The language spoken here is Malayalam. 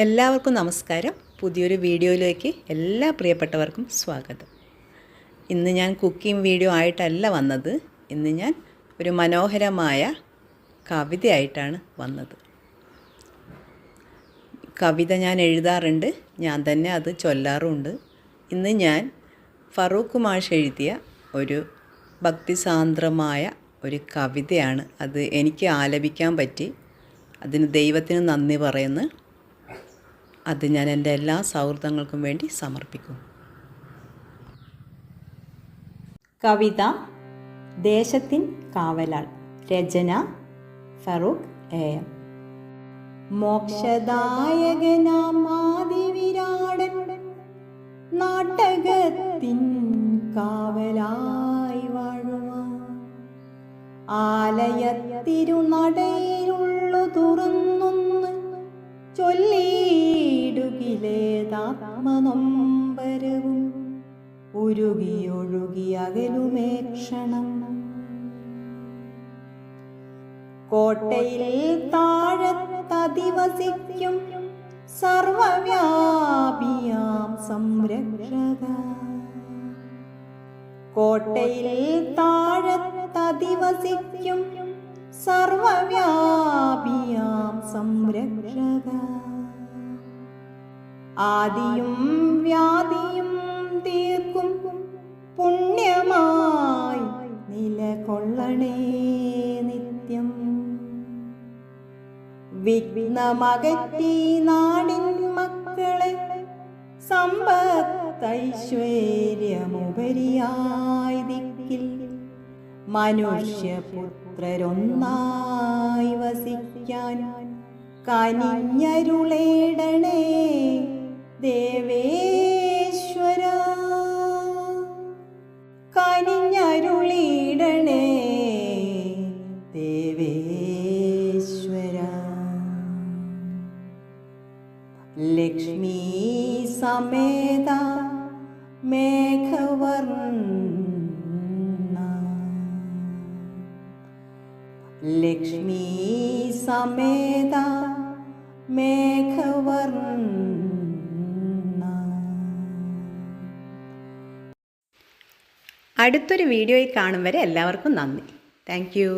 എല്ലാവർക്കും നമസ്കാരം. പുതിയൊരു വീഡിയോയിലേക്ക് എല്ലാ പ്രിയപ്പെട്ടവർക്കും സ്വാഗതം. ഇന്ന് ഞാൻ കുക്കിംഗ് വീഡിയോ ആയിട്ടല്ല വന്നത്. ഇന്ന് ഞാൻ ഒരു മനോഹരമായ കവിതയായിട്ടാണ് വന്നത്. കവിത ഞാൻ എഴുതാറുണ്ട്, ഞാൻ തന്നെ അത് ചൊല്ലാറുമുണ്ട്. ഇന്ന് ഞാൻ ഫറൂഖ് മാഷ് എഴുതിയ ഒരു ഭക്തിസാന്ദ്രമായ ഒരു കവിതയാണ്. അത് എനിക്ക് ആലപിക്കാൻ പറ്റി. അതിന് ദൈവത്തിന് നന്ദി പറയുന്നു. അത് ഞാൻ എൻ്റെ എല്ലാ സൗഹൃദങ്ങൾക്കും വേണ്ടി സമർപ്പിക്കുന്നു. കവിത ദേശത്തിൻ കാവലാൾ. രചന ഫറൂഖ് എ. മോക്ഷദായകനാം ആദിവിരാടൻ നാട്ടകത്തിൻ കാവലായി വാഴുവാൻ ആലയത്തിരുനടയിലുള്ളു തുറന്നൊന്ന് ചൊല്ലിയിടുകിലേതാത്മനൊമ്പരവും ഉരുകിയൊഴുകി അകലുമേക്ഷണം. കോട്ടയിൽ താഴത്തധിവസിക്കും സർവവ്യാപിയാം സംരക്ഷക. കോട്ടയിൽ താഴത്തധിവസിക്കും സർവവ്യാപിയാം സംരക്ഷക. ആദിയും വ്യാധിയും തീർക്കും പുണ്യമായി നിലകൊള്ളണേ നിത്യം. വിഘ്നമകറ്റി നാടിൻ മക്കളെ സമ്പത്തൈശ്വര്യമുപരിയായി ദിക്കിൽ മനുഷ്യപുത്രരൊന്നായി വസിക്കാൻ കനിഞ്ഞരുളേടണേ ദേവേശ്വര. കനിഞ്ഞരുളിടണേ ദേവേശ്വര. ലക്ഷ്മീ സമേത മേഘവർണ്ണ. ലക്ഷ്മീ സമേത മേഘവർണ്ണ. അടുത്തൊരു വീഡിയോയിൽ കാണും വരെ എല്ലാവർക്കും നന്ദി. Thank you.